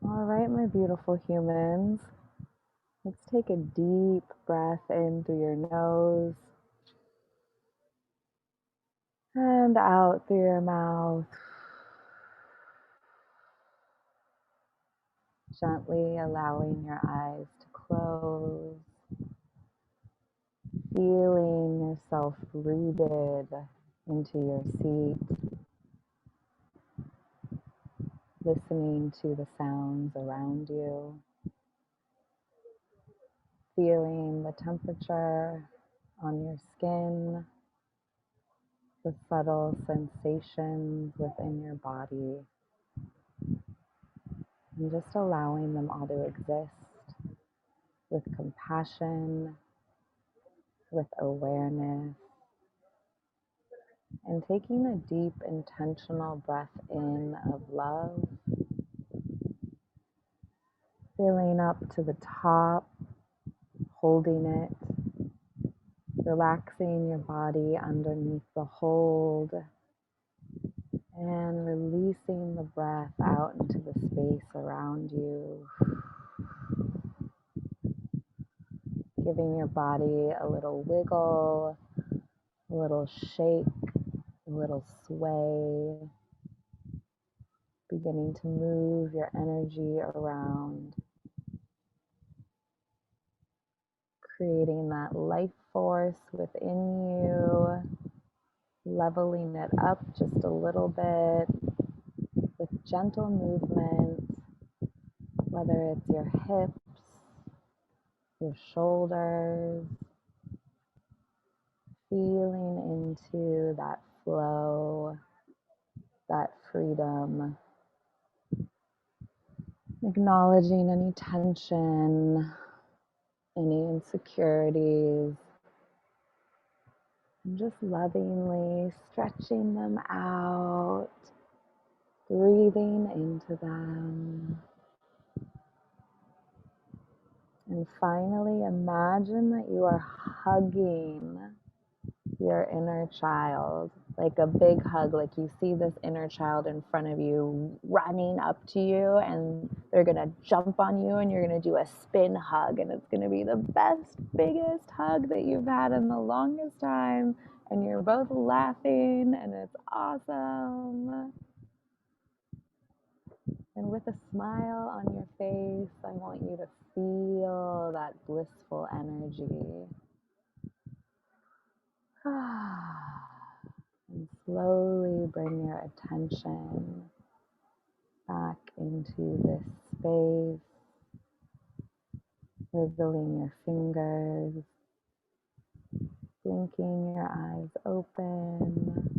All right, my beautiful humans. Let's take a deep breath in through your nose and out through your mouth. Gently allowing your eyes to close. Feeling yourself rooted into your seat. Listening to the sounds around you. Feeling the temperature on your skin, the subtle sensations within your body, and just allowing them all to exist with compassion, with awareness, and taking a deep, intentional breath in of love, filling up to the top, holding it, relaxing your body underneath the hold, and releasing the breath out into the space around you. Giving your body a little wiggle, a little shake, a little sway. Beginning to move your energy around. Creating that life force within you. Leveling it up just a little bit with gentle movement, whether it's your hips, your shoulders, feeling into that flow, that freedom, acknowledging any tension, any insecurities, and just lovingly stretching them out, breathing into them. And finally, imagine that you are hugging your inner child, like a big hug, like you see this inner child in front of you running up to you, and they're gonna jump on you, and you're gonna do a spin hug, and it's gonna be the best, biggest hug that you've had in the longest time, and you're both laughing, and it's awesome. And with a smile on your face, I want you to feel that blissful energy. And slowly bring your attention back into this space, wiggling your fingers, blinking your eyes open,